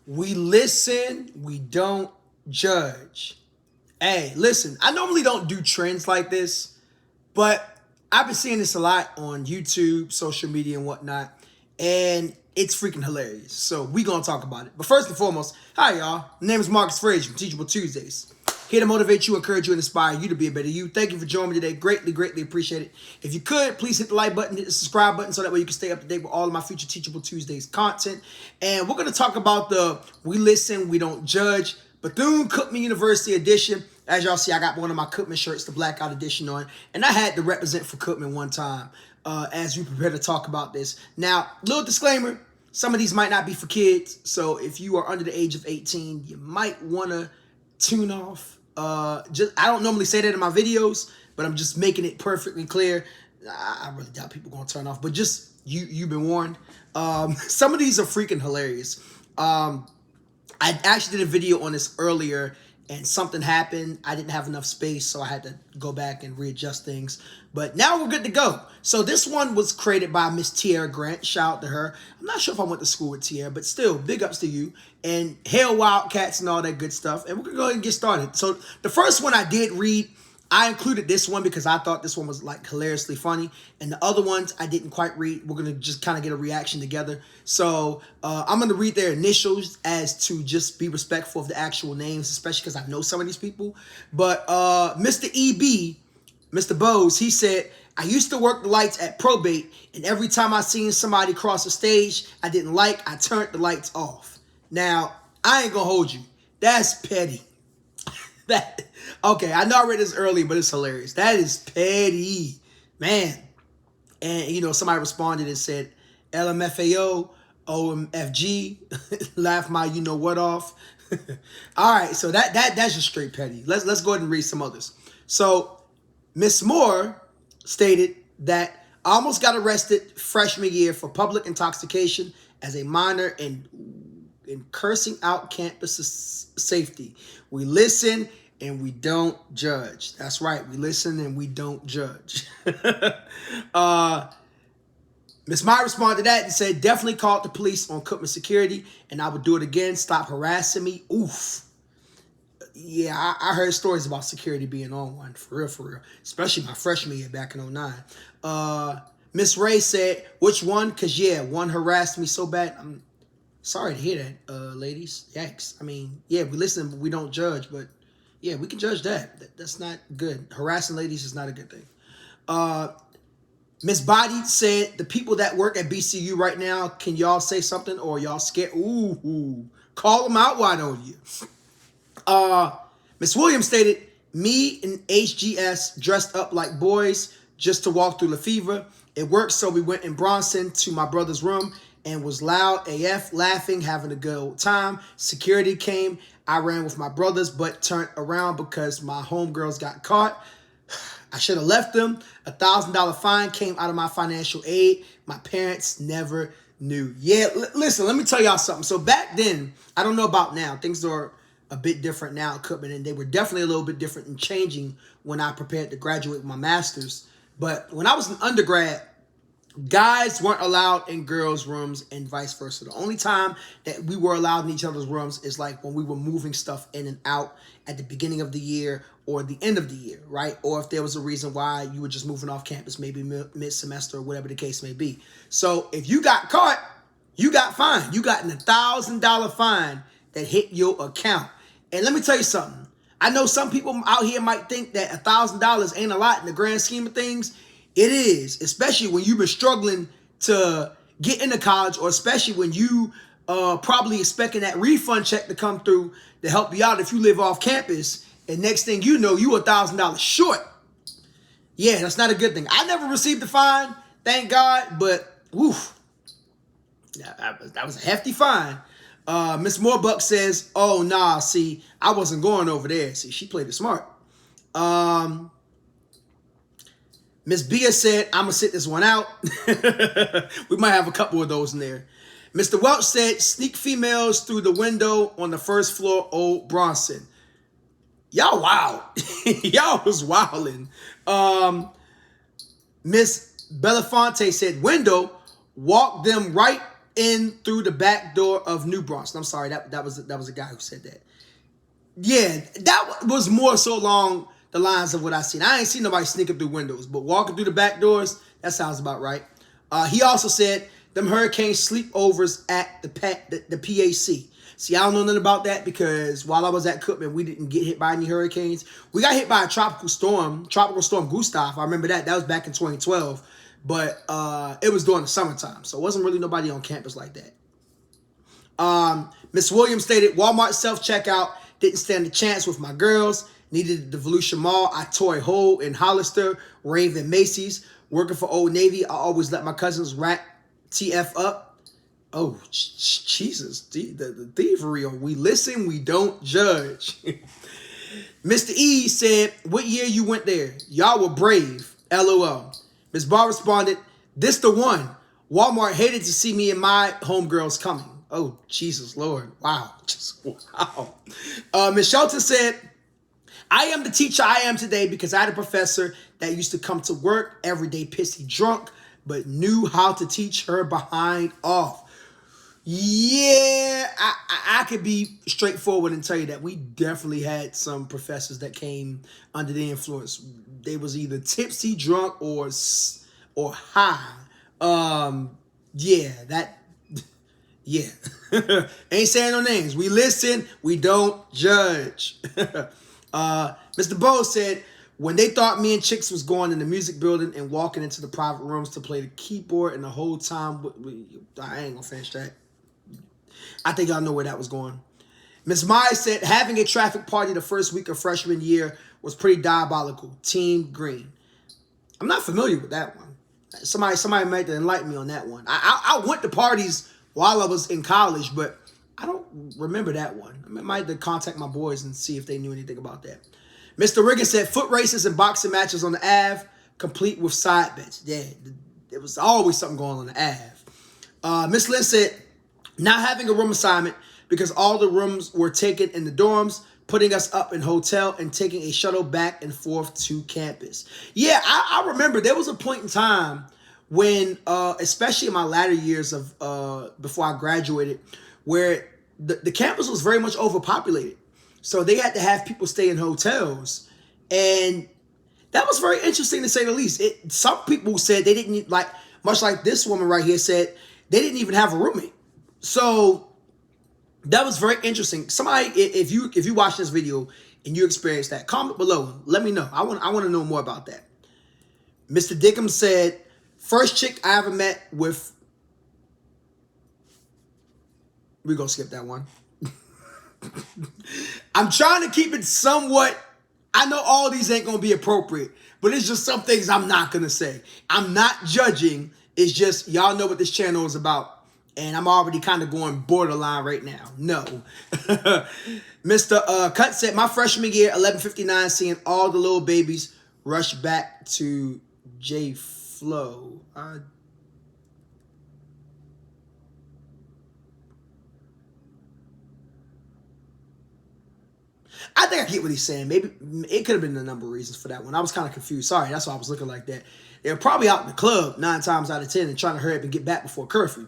We listen, we don't judge. Hey, listen, I normally don't do trends like this, but I've been seeing this a lot on YouTube, social media, and whatnot, and it's freaking hilarious. So we gonna talk about it. But first and foremost, hi y'all. My name is Marcus Frazier from Teachable Tuesdays. Here to motivate you, encourage you, and inspire you to be a better you. Thank you for joining me today. Greatly, greatly appreciate it. If you could, please hit the like button, hit the subscribe button, so that way you can stay up to date with all of my future Teachable Tuesdays content. And we're gonna talk about the We Listen, We Don't Judge Bethune-Cookman University edition. As y'all see, I got one of my Cookman shirts, the blackout edition on, and I had to represent for Cookman one time as we prepare to talk about this. Now, little disclaimer, some of these might not be for kids, so if you are under the age of 18, you might want to tune off. I don't normally say that in my videos, but I'm just making it perfectly clear. I really doubt people going to turn off, but just you've been warned. Some of these are freaking hilarious. I actually did a video on this earlier, and something happened. I didn't have enough space, so I had to go back and readjust things. But now we're good to go. So this one was created by Miss Tierra Grant. Shout out to her. I'm not sure if I went to school with Tierra, but still, big ups to you. And Hail Wildcats and all that good stuff. And we're going to go ahead and get started. So the first one I did read, I included this one because I thought this one was like hilariously funny. And the other ones I didn't quite read. We're going to just kind of get a reaction together. So I'm going to read their initials as to just be respectful of the actual names, especially because I know some of these people. But Mr. EB, Mr. Bose, he said, I used to work the lights at probate, and every time I seen somebody cross the stage I didn't like, I turned the lights off. Now, I ain't going to hold you. That's petty. Okay, I know I read this early, but it's hilarious. That is petty, man. And, you know, somebody responded and said, LMFAO, OMFG, laugh my you-know-what off. All right, so that's just straight petty. Let's go ahead and read some others. So, Miss Moore stated that I almost got arrested freshman year for public intoxication as a minor and cursing out campus safety. We listen and we don't judge. That's right. We listen and we don't judge. Miss Meyer responded to that and said, definitely called the police on Cookman security, and I would do it again. Stop harassing me. Oof. Yeah, I heard stories about security being on one. For real. Especially my freshman year back in 2009. Miss Ray said, which one? Because, yeah, one harassed me so bad. I'm sorry to hear that, ladies. Yikes. I mean, yeah, we listen, but we don't judge, but yeah, we can judge that. That's not good. Harassing ladies is not a good thing. Miss Body said, the people that work at BCU right now, can y'all say something or y'all scared? Ooh. Call them out, why don't you? Miss Williams stated, me and HGS dressed up like boys just to walk through Lefevre. It worked, so we went in Bronson to my brother's room and was loud AF, laughing, having a good old time. Security came. I ran with my brothers, but turned around because my homegirls got caught. I should have left them. $1,000 fine came out of my financial aid. My parents never knew. Yeah, listen, let me tell y'all something. So back then, I don't know about now. Things are a bit different now at Cookman, and they were definitely a little bit different and changing when I prepared to graduate with my master's. But when I was an undergrad, guys weren't allowed in girls' rooms and vice versa. The only time that we were allowed in each other's rooms is like when we were moving stuff in and out at the beginning of the year or the end of the year, right? Or if there was a reason why you were just moving off campus, maybe mid-semester or whatever the case may be. So if you got caught, you got fined. You got an $1,000 fine that hit your account. And let me tell you something. I know some people out here might think that $1,000 ain't a lot in the grand scheme of things. It is, especially when you've been struggling to get into college, or especially when you probably expecting that refund check to come through to help you out if you live off campus, and next thing you know, you $1,000 short. Yeah, that's not a good thing. I never received a fine, thank God, but woof, that was a hefty fine. Miss Moorbuck says, oh, nah, see, I wasn't going over there. See, she played it smart. Miss Bia said, I'm going to sit this one out. We might have a couple of those in there. Mr. Welch said, sneak females through the window on the first floor, Old Bronson. Y'all wild. Y'all was wilding. Miss Belafonte said, window, walk them right in through the back door of New Bronx. I'm sorry, that was a guy who said that. Yeah, that was more so along the lines of what I seen. I ain't seen nobody sneaking through windows, but walking through the back doors, that sounds about right. He also said them hurricane sleepovers at the PAC. See, I don't know nothing about that because while I was at Cookman, we didn't get hit by any hurricanes. We got hit by a tropical storm Gustav. I remember that. That was back in 2012. But it was during the summertime, so it wasn't really nobody on campus like that. Miss Williams stated, Walmart self-checkout, didn't stand a chance with my girls. Needed the Volusia Mall. I Toy Hole in Hollister, Raven Macy's. Working for Old Navy, I always let my cousins rack TF up. Oh, Jesus. The thievery on we listen, we don't judge. Mr. E said, what year you went there? Y'all were brave. LOL. Ms. Barr responded, this the one. Walmart hated to see me and my homegirls coming. Oh, Jesus, Lord. Wow. Just, wow. Ms. Shelton said, I am the teacher I am today because I had a professor that used to come to work every day pissy drunk, but knew how to teach her behind off. Yeah, I could be straightforward and tell you that we definitely had some professors that came under the influence. They was either tipsy, drunk, or high. Yeah. Ain't saying no names. We listen, we don't judge. Mr. Bo said, when they thought me and Chicks was going in the music building and walking into the private rooms to play the keyboard, and the whole time, I ain't gonna finish that. I think y'all know where that was going. Ms. Myers said, having a traffic party the first week of freshman year was pretty diabolical. Team Green. I'm not familiar with that one. Somebody might enlighten me on that one. I went to parties while I was in college, but I don't remember that one. I might have to contact my boys and see if they knew anything about that. Mr. Riggins said, foot races and boxing matches on the Ave, complete with side bets. Yeah, there was always something going on the Ave. Miss Lynn said, not having a room assignment because all the rooms were taken in the dorms, putting us up in hotel and taking a shuttle back and forth to campus. Yeah, I remember there was a point in time when, especially in my latter years of before I graduated, where the campus was very much overpopulated. So they had to have people stay in hotels. And that was very interesting to say the least. Some people said they didn't, like, much like this woman right here said, they didn't even have a roommate. So that was very interesting. Somebody, if you watch this video and you experienced that, comment below. Let me know. I want to know more about that. Mr. Dickham said, first chick I ever met with. We're going to skip that one. I'm trying to keep it somewhat. I know all these ain't going to be appropriate, but it's just some things I'm not going to say. I'm not judging. It's just y'all know what this channel is about. And I'm already kind of going borderline right now. No. Mr. Cut said, my freshman year, 11:59, seeing all the little babies rush back to J Flow. I think I get what he's saying. Maybe it could have been a number of reasons for that one. I was kind of confused. Sorry, that's why I was looking like that. They're probably out in the club 9 times out of 10 and trying to hurry up and get back before curfew.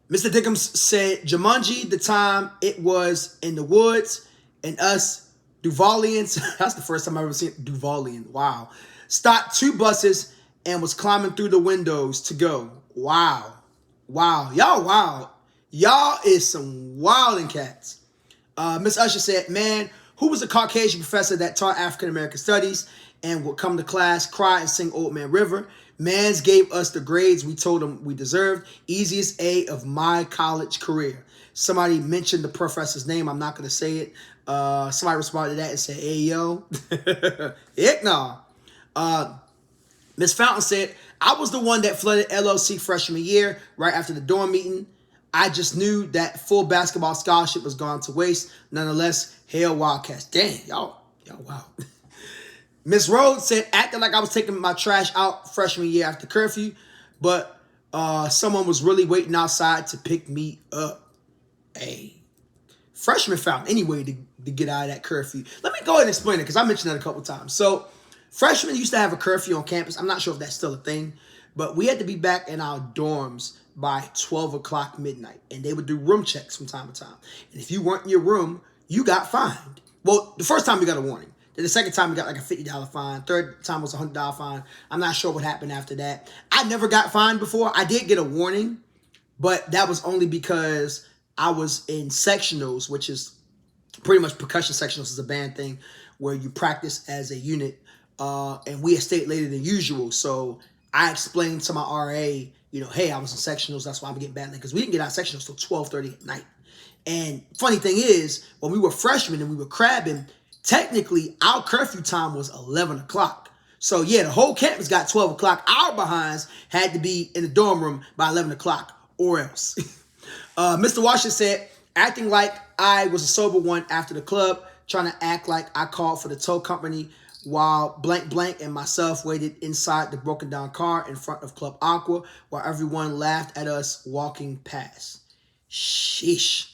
Mr. Dickums said, Jumanji, the time it was in the woods, and us Duvalians, that's the first time I've ever seen Duvalian, wow, stopped 2 buses and was climbing through the windows to go. Wow. Wow. Y'all wild. Y'all is some wilding cats. Miss Usher said, man, who was a Caucasian professor that taught African-American studies and would come to class, cry, and sing Old Man River? Mans gave us the grades we told him we deserved. Easiest A of my college career. Somebody mentioned the professor's name. I'm not going to say it. Somebody responded to that and said, hey, yo. Heck no. Miss Fountain said, I was the one that flooded LLC freshman year right after the dorm meeting. I just knew that full basketball scholarship was gone to waste. Nonetheless, hail Wildcats. Dang, y'all wow. Miss Rhodes said, acting like I was taking my trash out freshman year after curfew, but someone was really waiting outside to pick me up. Hey, freshmen found any way to get out of that curfew. Let me go ahead and explain it because I mentioned that a couple times. So freshmen used to have a curfew on campus. I'm not sure if that's still a thing, But we had to be back in our dorms by 12 o'clock midnight. And they would do room checks from time to time. And if you weren't in your room, you got fined. Well, the first time you got a warning. Then the second time you got like a $50 fine. Third time was a $100 fine. I'm not sure what happened after that. I never got fined before. I did get a warning, but that was only because I was in sectionals, which is pretty much percussion sectionals is a band thing where you practice as a unit. And we had stayed later than usual. So I explained to my RA, hey, I was in sectionals. That's why I'm getting bad, because we didn't get out of sectionals till 12:30 at night. And funny thing is, when we were freshmen and we were crabbing, technically our curfew time was 11 o'clock. So yeah, the whole campus got 12 o'clock. Our behinds had to be in the dorm room by 11 o'clock or else. Mr. Washington said, acting like I was a sober one after the club, trying to act like I called for the tow company while blank blank and myself waited inside the broken down car in front of Club Aqua while everyone laughed at us walking past. Sheesh.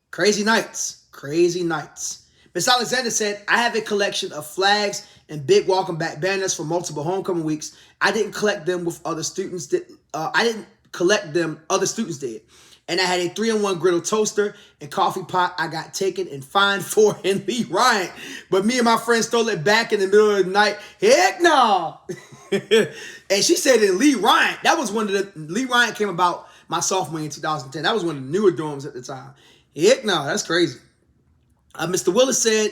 Crazy nights. Crazy nights. Miss Alexander said, I have a collection of flags and big welcome back banners for multiple homecoming weeks. I didn't collect them with other students. Other students did. And I had a 3-in-1 griddle toaster and coffee pot I got taken and fined for in Lee Ryan. But me and my friend stole it back in the middle of the night. Heck no. And she said in Lee Ryan, that was Lee Ryan came about my sophomore year in 2010. That was one of the newer dorms at the time. Heck no, that's crazy. Mr. Willis said,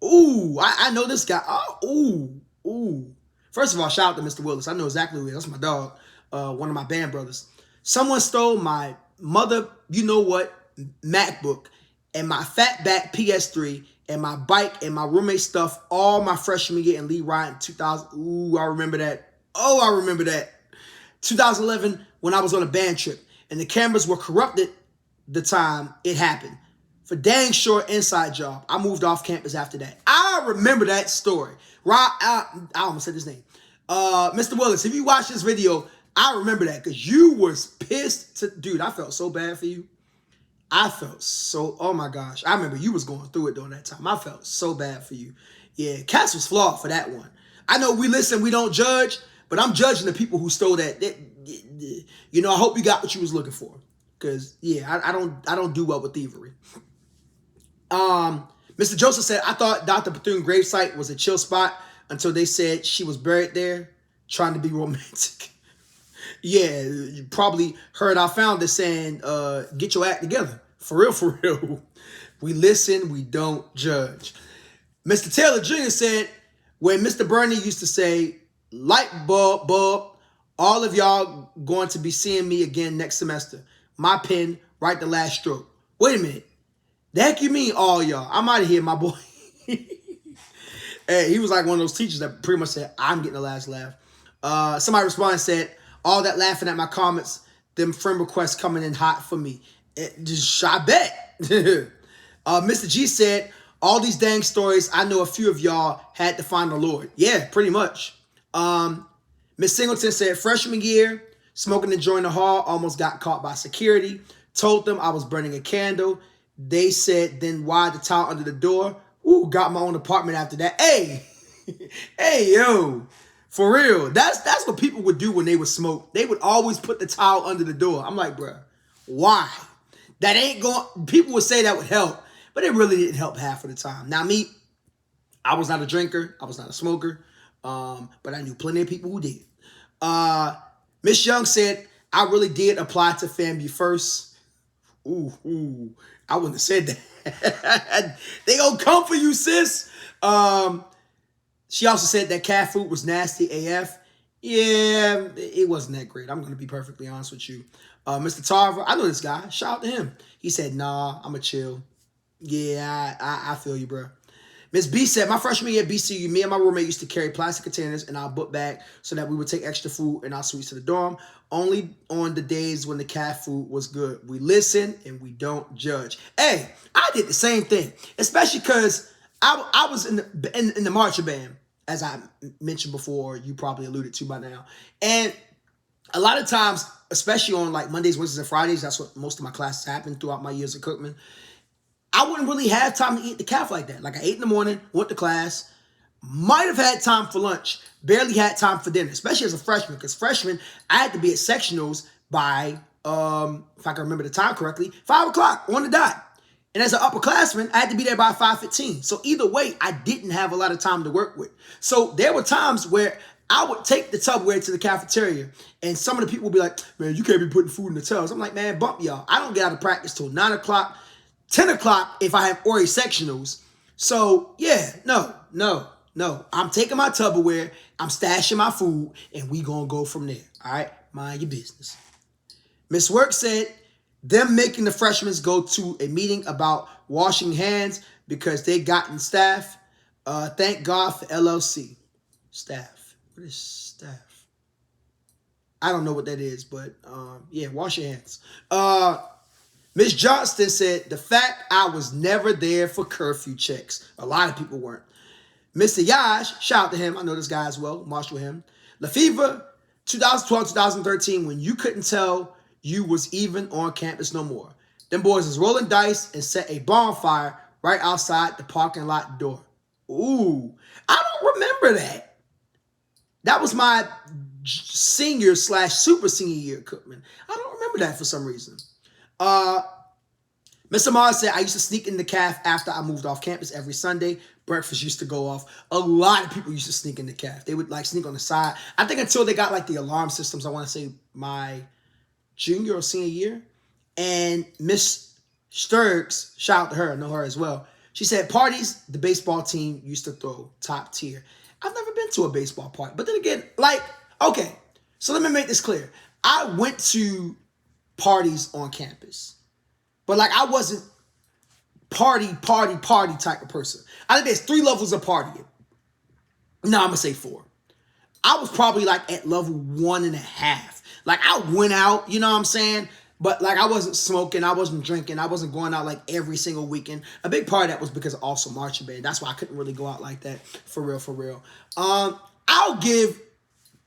ooh, I know this guy. Oh, ooh. First of all, shout out to Mr. Willis. I know exactly who he is. That's my dog, one of my band brothers. Someone stole my mother, MacBook and my fatback PS3 and my bike and my roommate stuff all my freshman year in Lee Ryan 2000. Ooh, I remember that. Oh, I remember that. 2011 when I was on a band trip and the cameras were corrupted the time it happened. For dang sure inside job. I moved off campus after that. I remember that story. I almost said his name. Mr. Willis, if you watch this video, I remember that because you was pissed. Dude, I felt so bad for you. Oh my gosh. I remember you was going through it during that time. I felt so bad for you. Yeah, Cass was flawed for that one. I know we listen, we don't judge, but I'm judging the people who stole that. I hope you got what you was looking for. Because, yeah, I don't do well with thievery. Mr. Joseph said, I thought Dr. Bethune gravesite was a chill spot until they said she was buried there trying to be romantic. Yeah, you probably heard our founder saying, get your act together. For real, for real. We listen, we don't judge. Mr. Taylor Jr. said, when Mr. Bernie used to say, light bulb, all of y'all going to be seeing me again next semester. My pen, write the last stroke. Wait a minute. The heck you mean all y'all? I'm out of here, my boy. Hey, he was like one of those teachers that pretty much said, I'm getting the last laugh. Somebody responded and said, all that laughing at my comments, them friend requests coming in hot for me. I bet. Mr. G said, all these dang stories, I know a few of y'all had to find the Lord. Yeah, pretty much. Miss Singleton said, freshman year, smoking and joint the hall, almost got caught by security. Told them I was burning a candle. They said, then why the towel under the door? Ooh, got my own apartment after that. Hey, hey, yo, for real. That's what people would do when they would smoke. They would always put the towel under the door. I'm like, bruh, why? That ain't going, people would say that would help, but it really didn't help half of the time. Now me, I was not a drinker. I was not a smoker. But I knew plenty of people who did. Miss Young said, I really did apply to FAMU first. Ooh, I wouldn't have said that. They gonna come for you, sis. She also said that cat food was nasty AF. Yeah, it wasn't that great. I'm gonna be perfectly honest with you. Mr. Tarver, I know this guy. Shout out to him. He said, nah, I'm a chill. Yeah, I feel you, bro. Miss B said, my freshman year at BCU, me and my roommate used to carry plastic containers in our book bag so that we would take extra food in our suites to the dorm, only on the days when the cat food was good. We listen and we don't judge. Hey, I did the same thing, especially because I was in the marching band, as I mentioned before, you probably alluded to by now. And a lot of times, especially on like Mondays, Wednesdays, and Fridays, that's what most of my classes happened throughout my years of Cookman. I wouldn't really have time to eat the calf like that. Like I ate in the morning, went to class, Might have had time for lunch, barely had time for dinner, especially as a freshman, because freshman, I had to be at sectionals by, if I can remember the time correctly, 5 o'clock on the dot. And as an upperclassman, I had to be there by 5:15. So either way, I didn't have a lot of time to work with. So there were times where I would take the Tupperware to the cafeteria, and some of the people would be like, man, you can't be putting food in the tubs. I'm like, man, bump y'all. I don't get out of practice till 9 o'clock, 10 o'clock if I have Ori sectionals. So yeah, no. I'm taking my Tupperware, I'm stashing my food, and we gonna go from there. All right, mind your business. Miss Work said, them making the freshmen go to a meeting about washing hands because they gotten staff. Thank God for LLC. Staff. What is staff? I don't know what that is, but yeah, wash your hands. Miss Johnston said, the fact I was never there for curfew checks. A lot of people weren't. Mr. Yash, shout out to him. I know this guy as well. Marshall him. LaFever, 2012, 2013, when you couldn't tell you was even on campus no more. Them boys was rolling dice and set a bonfire right outside the parking lot door. Ooh, I don't remember that. That was my senior / super senior year, Cookman. I don't remember that for some reason. Mr. Mars said, I used to sneak in the caf after I moved off campus every Sunday. Breakfast used to go off. A lot of people used to sneak in the caf. They would like sneak on the side. I think until they got like the alarm systems, I want to say my junior or senior year. And Miss Sturgs, shout out to her, I know her as well. She said parties the baseball team used to throw, top tier. I've never been to a baseball party. But then again, like, okay, so let me make this clear. I went to parties on campus. But like I wasn't party type of person. I think there's 3 levels of partying. No, I'm going to say 4. I was probably like at level 1.5. Like I went out, you know what I'm saying? But like I wasn't smoking, I wasn't drinking, I wasn't going out like every single weekend. A big part of that was because of also marching band. That's why I couldn't really go out like that, for real. I'll give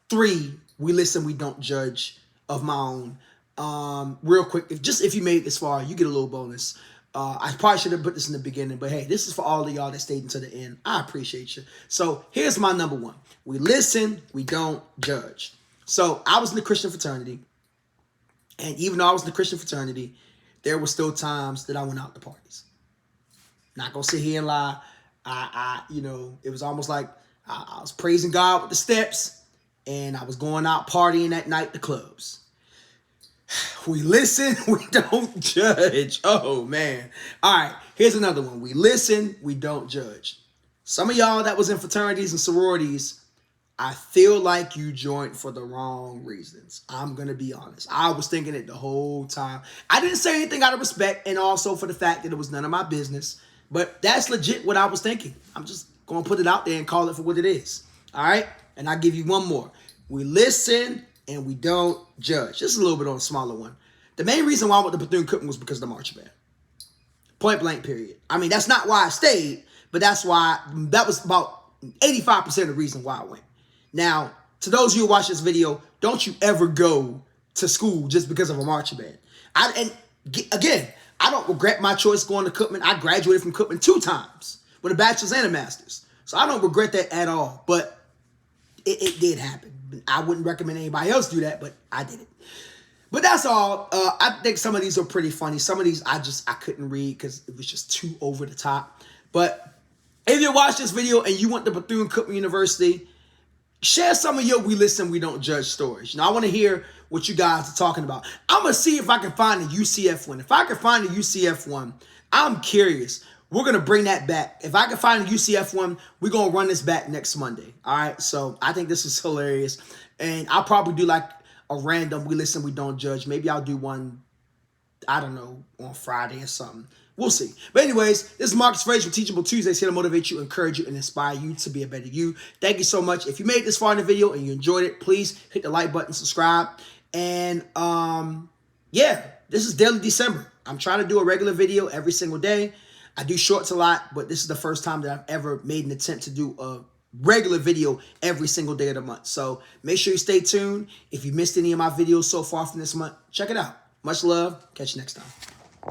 3 we listen, we don't judge of my own. Real quick, if you made it this far, you get a little bonus. I probably should have put this in the beginning, but hey, this is for all of y'all that stayed until the end. I appreciate you. So here's my number 1. We listen, we don't judge. So I was in the Christian fraternity, and even though I was in the Christian fraternity, there were still times that I went out to parties. Not gonna sit here and lie. It was almost like I was praising God with the steps, and I was going out partying at night to clubs. We listen, we don't judge. Oh, man. All right, here's another one. We listen, we don't judge. Some of y'all that was in fraternities and sororities, I feel like you joined for the wrong reasons. I'm going to be honest. I was thinking it the whole time. I didn't say anything out of respect and also for the fact that it was none of my business. But that's legit what I was thinking. I'm just going to put it out there and call it for what it is. All right? And I'll give you one more. We listen and we don't judge. This is a little bit on a smaller one. The main reason why I went to Bethune-Cookman was because of the marching band. Point blank, period. I mean, that's not why I stayed, but that was about 85% of the reason why I went. Now, to those of you who watch this video, don't you ever go to school just because of a marching band. I don't regret my choice going to Cookman. I graduated from Cookman 2 times with a bachelor's and a master's. So I don't regret that at all, but it did happen. I wouldn't recommend anybody else do that, but I did it. But that's all. I think some of these are pretty funny. Some of these I couldn't read because it was just too over the top. But if you watch this video and you went to Bethune-Cookman University, share some of your we listen, we don't judge stories. I want to hear what you guys are talking about. I'm going to see if I can find a UCF one. If I can find a UCF one, I'm curious. We're going to bring that back. If I can find a UCF one, we're going to run this back next Monday. All right? So I think this is hilarious. And I'll probably do like a random we listen, we don't judge. Maybe I'll do one, I don't know, on Friday or something. We'll see. But anyways, this is Marcus Frazier with Teachable Tuesdays, here to motivate you, encourage you, and inspire you to be a better you. Thank you so much. If you made it this far in the video and you enjoyed it, please hit the like button, subscribe. And yeah, this is Daily December. I'm trying to do a regular video every single day. I do shorts a lot, but this is the first time that I've ever made an attempt to do a regular video every single day of the month. So make sure you stay tuned. If you missed any of my videos so far from this month, check it out. Much love. Catch you next time.